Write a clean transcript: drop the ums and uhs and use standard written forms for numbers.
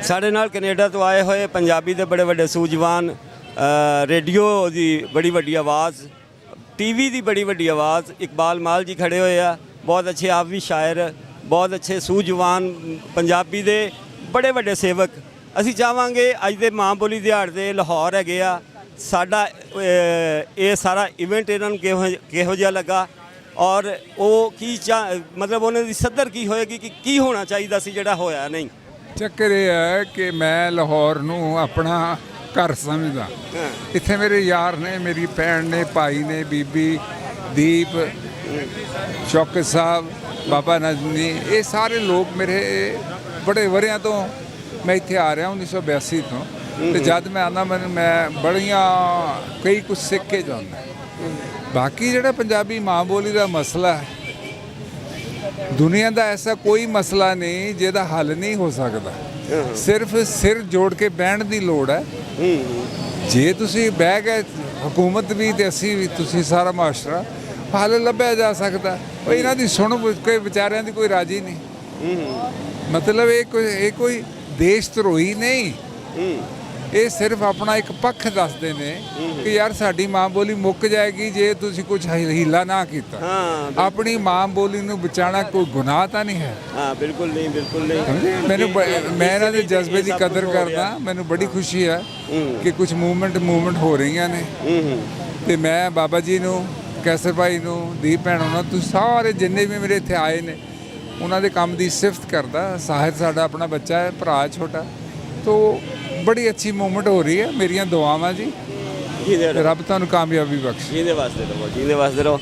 ਸਾਡੇ ਨਾਲ ਕੈਨੇਡਾ ਤੋਂ ਆਏ ਹੋਏ ਪੰਜਾਬੀ ਦੇ ਬੜੇ ਵੱਡੇ ਸੂਝਵਾਨ, ਰੇਡੀਓ ਦੀ ਬੜੀ ਵੱਡੀ ਆਵਾਜ਼, ਟੀਵੀ ਦੀ ਬੜੀ ਵੱਡੀ ਆਵਾਜ਼ ਇਕਬਾਲ ਮਾਲ ਜੀ ਖੜੇ ਹੋਏ ਆ। ਬਹੁਤ ਅੱਛੇ ਆਪ ਵੀ ਸ਼ਾਇਰ, ਬਹੁਤ ਅੱਛੇ ਸੂਝਵਾਨ, ਪੰਜਾਬੀ ਦੇ ਬੜੇ ਵੱਡੇ ਸੇਵਕ। ਅਸੀਂ ਚਾਹਾਂਗੇ ਅੱਜ ਦੇ ਮਾਂ ਬੋਲੀ ਦਿਹਾੜੇ ਦੇ ਲਾਹੌਰ ਹੈਗੇ ਆ, ਸਾਡਾ ਇਹ ਸਾਰਾ ਇਵੈਂਟ ਇਹਨਾਂ ਨੂੰ ਕਿਹੋ ਜਿਹਾ ਲੱਗਾ ਔਰ ਉਹ ਕੀ ਮਤਲਬ ਉਹਨਾਂ ਦੀ ਸੱਦਰ ਕੀ ਹੋਏਗੀ ਕਿ ਕੀ ਹੋਣਾ ਚਾਹੀਦਾ ਸੀ ਜਿਹੜਾ ਹੋਇਆ ਨਹੀਂ। ਚੱਕਰ ਇਹ ਹੈ ਕਿ ਮੈਂ ਲਾਹੌਰ ਨੂੰ ਆਪਣਾ ਘਰ ਸਮਝਦਾ। ਇੱਥੇ ਮੇਰੇ ਯਾਰ ਨੇ, ਮੇਰੀ ਭੈਣ ਨੇ, ਭਾਈ ਨੇ, ਬੀਬੀ ਦੀਪ, ਚੌਕਸ ਸਾਹਿਬ, ਬਾਬਾ ਨਜ਼ਮੀ, ਇਹ ਸਾਰੇ ਲੋਕ ਮੇਰੇ ਬੜੇ ਵਰਿਆਂ ਤੋਂ ਮੈਂ ਇੱਥੇ ਆ ਰਿਹਾ 1982 ਤੋਂ। ਤੇ ਜਦ ਮੈਂ ਆਉਂਦਾ ਮੈਂ ਬੜੀਆਂ ਕਈ ਕੁਝ ਸਿੱਖ ਕੇ ਜਾਂਦਾ। ਬਾਕੀ ਜਿਹੜਾ ਪੰਜਾਬੀ ਮਾਂ ਬੋਲੀ ਦਾ ਮਸਲਾ ਹੈ, ਦੁਨੀਆ ਦਾ ਐਸਾ ਕੋਈ ਮਸਲਾ ਨਹੀਂ ਜਿਹਦਾ ਹੱਲ ਨਹੀਂ ਹੋ ਸਕਦਾ। ਸਿਰਫ ਸਿਰ ਜੋੜ ਕੇ ਬਹਿਣ ਦੀ ਲੋੜ ਹੈ। ਜੇ ਤੁਸੀਂ ਬਹਿ ਗਏ, ਹਕੂਮਤ ਵੀ ਤੇ ਅਸੀਂ ਵੀ, ਤੁਸੀਂ ਸਾਰਾ ਮਾਸ਼ਰਾ, ਹੱਲ ਲੱਭਿਆ ਜਾ ਸਕਦਾ। ਉਹ ਇਹਨਾਂ ਦੀ ਸੁਣ ਕੇ ਵਿਚਾਰਿਆਂ ਦੀ ਕੋਈ ਰਾਜੀ ਨਹੀਂ। ਮਤਲਬ ਇਹ ਕੋਈ ਦੇਸ਼ ਧਰੋਹੀ ਨਹੀਂ, ਇਹ ਸਿਰਫ ਆਪਣਾ ਇੱਕ ਪੱਖ ਦੱਸਦੇ ਨੇ ਕਿ ਯਾਰ ਸਾਡੀ ਮਾਂ ਬੋਲੀ ਮੁੱਕ ਜਾਏਗੀ ਜੇ ਤੁਸੀਂ ਕੁਝ ਹੀਲਾ ਨਾ ਕੀਤਾ। ਆਪਣੀ ਮਾਂ ਬੋਲੀ ਨੂੰ ਬਚਾਉਣਾ ਕੋਈ ਗੁਨਾਹ ਤਾਂ ਨਹੀਂ ਹੈ। ਹਾਂ ਬਿਲਕੁਲ ਨਹੀਂ, ਬਿਲਕੁਲ ਨਹੀਂ। ਮੈਂ ਇਹਨਾਂ ਦੇ ਜਜ਼ਬੇ ਦੀ ਕਦਰ ਕਰਦਾ। ਮੈਨੂੰ ਬੜੀ ਖੁਸ਼ੀ ਹੈ ਕਿ ਕੁਝ ਮੂਵਮੈਂਟ ਹੋ ਰਹੀਆਂ ਨੇ। ਤੇ ਮੈਂ ਬਾਬਾ ਜੀ ਨੂੰ, ਕੈਸਰ ਭਾਈ ਨੂੰ, ਦੀਪ ਭੈਣ ਉਹਨਾਂ, ਤੁਸੀਂ ਸਾਰੇ ਜਿੰਨੇ ਵੀ ਮੇਰੇ ਇੱਥੇ ਆਏ ਨੇ ਉਹਨਾਂ ਦੇ ਕੰਮ ਦੀ ਸਿਫਤ ਕਰਦਾ। ਸਾਹਿਤ ਸਾਡਾ ਆਪਣਾ ਬੱਚਾ ਹੈ, ਭਰਾ ਛੋਟਾ। ਤੋ ਬੜੀ ਅੱਛੀ ਮੂਵਮੈਂਟ ਹੋ ਰਹੀ ਹੈ। ਮੇਰੀਆਂ ਦੁਆਵਾਂ ਜੀ, ਰੱਬ ਤੁਹਾਨੂੰ ਕਾਮਯਾਬੀ ਬਖਸ਼ੇ। ਜਿਹਦੇ ਵਾਸਤੇ ਰਹੋ, ਜਿਹਦੇ ਵਾਸਤੇ ਰਹੋ।